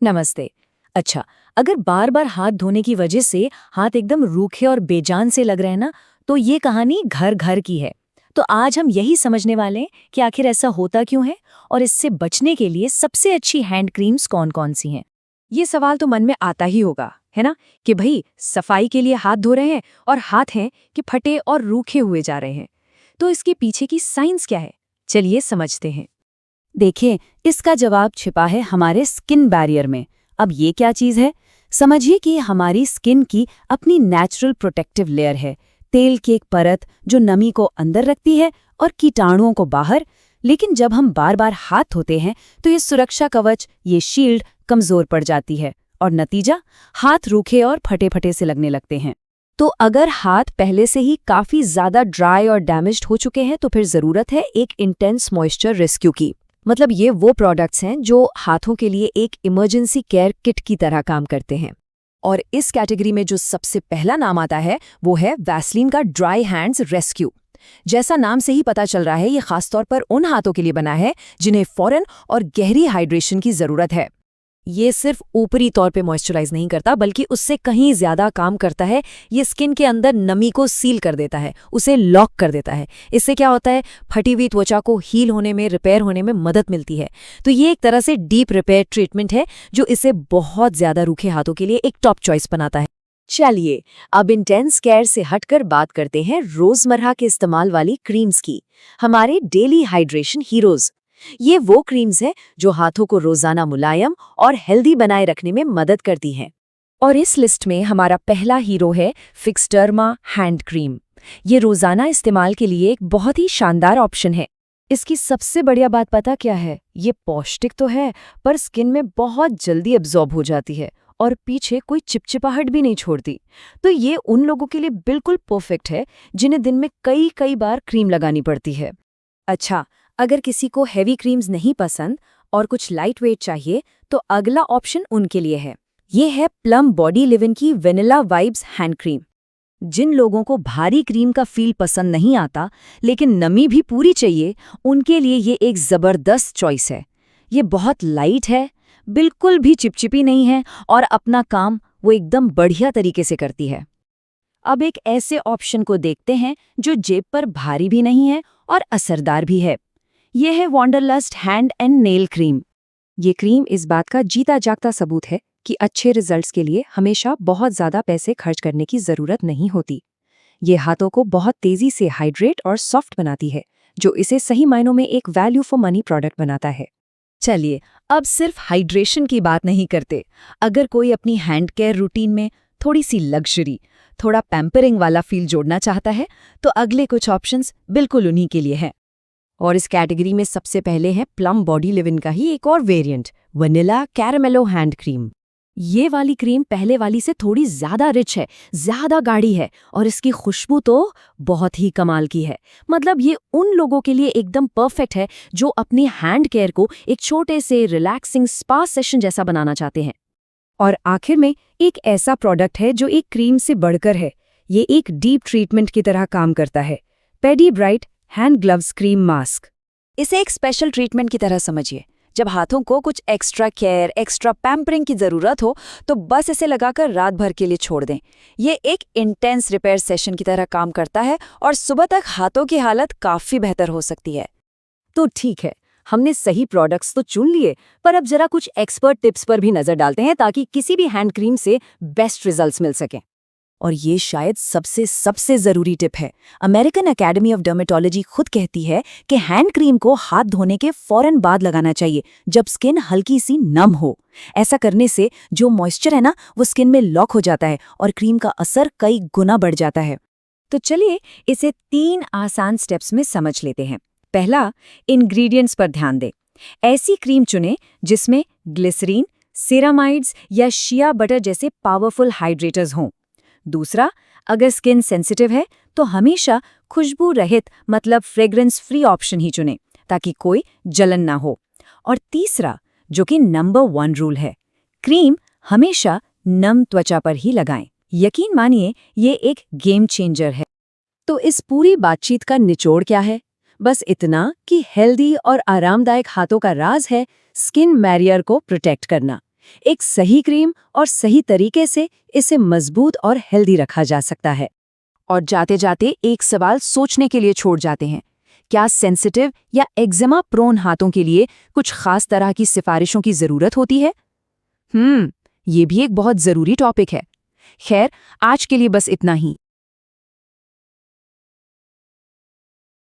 नमस्ते। अच्छा, अगर बार बार हाथ धोने की वजह से हाथ एकदम रूखे और बेजान से लग रहे हैं ना, तो ये कहानी घर घर की है। तो आज हम यही समझने वाले हैं कि आखिर ऐसा होता क्यों है और इससे बचने के लिए सबसे अच्छी हैंड क्रीम्स कौन कौन सी हैं। ये सवाल तो मन में आता ही होगा, है ना? कि भाई सफाई के लिए हाथ धो रहे हैं और हाथ हैं कि फटे और रूखे हुए जा रहे हैं। तो इसके पीछे की साइंस क्या है? चलिए समझते हैं। देखिए, इसका जवाब छिपा है हमारे स्किन बैरियर में। अब ये क्या चीज़ है? समझिए कि हमारी स्किन की अपनी नेचुरल प्रोटेक्टिव लेयर है। तेल की एक परत जो नमी को अंदर रखती है और कीटाणुओं को बाहर। लेकिन जब हम बार बार हाथ धोते हैं तो ये सुरक्षा कवच, ये शील्ड कमजोर पड़ जाती है और नतीजा, हाथ रूखे और फटे फटे से लगने लगते हैं। तो अगर हाथ पहले से ही काफी ज्यादा ड्राई और डैमेज्ड हो चुके हैं तो फिर जरूरत है एक इंटेंस मॉइस्चर रेस्क्यू की। मतलब ये वो प्रोडक्ट्स हैं जो हाथों के लिए एक इमरजेंसी केयर किट की तरह काम करते हैं। और इस कैटेगरी में जो सबसे पहला नाम आता है वो है वैसलीन का ड्राई हैंड्स रेस्क्यू। जैसा नाम से ही पता चल रहा है, ये खासतौर पर उन हाथों के लिए बना है जिन्हें फौरन और गहरी हाइड्रेशन की जरूरत है। ये सिर्फ ऊपरी तौर पे मॉइस्चराइज नहीं करता, बल्कि उससे कहीं ज्यादा काम करता है। ये स्किन के अंदर नमी को सील कर देता है, उसे लॉक कर देता है। इससे क्या होता है, फटी हुई त्वचा को हील होने में, रिपेयर होने में मदद मिलती है। तो ये एक तरह से डीप रिपेयर ट्रीटमेंट है जो इसे बहुत ज्यादा रूखे हाथों के लिए एक टॉप चॉइस बनाता है। चलिए, अब इंटेंस केयर से हटकर बात करते हैं रोजमर्रा के इस्तेमाल वाली क्रीम्स की। हमारे डेली हाइड्रेशन हीरोज। ये वो क्रीम्स हैं जो हाथों को रोजाना मुलायम और हेल्दी बनाए रखने में मदद करती हैं। और इस लिस्ट में हमारा पहला हीरो है फिक्सडर्मा हैंड क्रीम। ये रोजाना इस्तेमाल के लिए एक बहुत ही शानदार ऑप्शन है। इसकी सबसे बढ़िया बात पता क्या है? ये पौष्टिक तो है, पर स्किन में बहुत जल्दी एब्जॉर्ब हो जाती है और पीछे कोई चिपचिपाहट भी नहीं छोड़ती। तो ये उन लोगों के लिए बिल्कुल परफेक्ट है जिन्हें दिन में कई कई बार क्रीम लगानी पड़ती है। अच्छा, अगर किसी को हैवी क्रीम्स नहीं पसंद और कुछ लाइट वेट चाहिए, तो अगला ऑप्शन उनके लिए है। ये है प्लम बॉडी लिविन की वेनिला वाइब्स हैंड क्रीम। जिन लोगों को भारी क्रीम का फील पसंद नहीं आता लेकिन नमी भी पूरी चाहिए, उनके लिए ये एक ज़बरदस्त चॉइस है। ये बहुत लाइट है, बिल्कुल भी चिपचिपी नहीं है और अपना काम वो एकदम बढ़िया तरीके से करती है। अब एक ऐसे ऑप्शन को देखते हैं जो जेब पर भारी भी नहीं है और असरदार भी है। यह है wanderlust hand and nail cream. ये क्रीम इस बात का जीता जागता सबूत है कि अच्छे रिजल्ट्स के लिए हमेशा बहुत ज़्यादा पैसे खर्च करने की ज़रूरत नहीं होती। ये हाथों को बहुत तेज़ी से हाइड्रेट और सॉफ्ट बनाती है, जो इसे सही मायनों में एक वैल्यू फॉर मनी प्रोडक्ट बनाता है। चलिए, अब सिर्फ हाइड्रेशन की बात नहीं करते। अगर कोई अपनी हैंड केयर रूटीन में थोड़ी सी लग्जरी, थोड़ा पैम्परिंग वाला फील जोड़ना चाहता है, तो अगले कुछ ऑप्शंस बिल्कुल उन्हीं के लिए हैं। और इस कैटेगरी में सबसे पहले है प्लम बॉडी लिविन का ही एक और वेरिएंट, वनीला कैरामेलो हैंड क्रीम। ये वाली क्रीम पहले वाली से थोड़ी ज्यादा रिच है, ज्यादा गाढ़ी है और इसकी खुशबू तो बहुत ही कमाल की है। मतलब ये उन लोगों के लिए एकदम परफेक्ट है जो अपनी हैंड केयर को एक छोटे से रिलैक्सिंग स्पा सेशन जैसा बनाना चाहते हैं। और आखिर में एक ऐसा प्रोडक्ट है जो एक क्रीम से बढ़कर है। ये एक डीप ट्रीटमेंट की तरह काम करता है, pedi bright hand gloves cream mask. इसे एक स्पेशल ट्रीटमेंट की तरह समझिए। जब हाथों को कुछ एक्स्ट्रा केयर, एक्स्ट्रा पैम्परिंग की ज़रूरत हो, तो बस इसे लगाकर रात भर के लिए छोड़ दें। ये एक इंटेंस रिपेयर सेशन की तरह काम करता है और सुबह तक हाथों की हालत काफ़ी बेहतर हो सकती है। तो ठीक है, हमने सही प्रोडक्ट्स तो चुन लिए, पर अब जरा कुछ एक्सपर्ट टिप्स पर भी नज़र डालते हैं ताकि किसी भी हैंड क्रीम से बेस्ट रिजल्ट्स मिल सकें। और ये शायद सबसे सबसे ज़रूरी टिप है। अमेरिकन एकेडमी ऑफ डर्मेटोलॉजी खुद कहती है कि हैंड क्रीम को हाथ धोने के फौरन बाद लगाना चाहिए, जब स्किन हल्की सी नम हो। ऐसा करने से जो मॉइस्चर है ना, वो स्किन में लॉक हो जाता है और क्रीम का असर कई गुना बढ़ जाता है। तो चलिए इसे 3 आसान स्टेप्स में समझ लेते हैं। पहला, इंग्रेडिएंट्स पर ध्यान दें। ऐसी क्रीम चुनें जिसमें ग्लिसरीन, सेरामाइड्स या शिया बटर जैसे पावरफुल हाइड्रेटर्स हों। दूसरा, अगर स्किन सेंसिटिव है तो हमेशा खुशबू रहित, मतलब फ्रेग्रेंस फ्री ऑप्शन ही चुनें ताकि कोई जलन ना हो। और तीसरा, जो कि नंबर 1 रूल है, क्रीम हमेशा नम त्वचा पर ही लगाएं। यकीन मानिए, ये एक गेम चेंजर है। तो इस पूरी बातचीत का निचोड़ क्या है? बस इतना कि हेल्दी और आरामदायक हाथों का राज है स्किन बैरियर को प्रोटेक्ट करना। एक सही क्रीम और सही तरीके से इसे मजबूत और हेल्दी रखा जा सकता है। और जाते जाते एक सवाल सोचने के लिए छोड़ जाते हैं, क्या सेंसिटिव या एक्जिमा प्रोन हाथों के लिए कुछ खास तरह की सिफारिशों की जरूरत होती है? ये भी एक बहुत जरूरी टॉपिक है। खैर, आज के लिए बस इतना ही।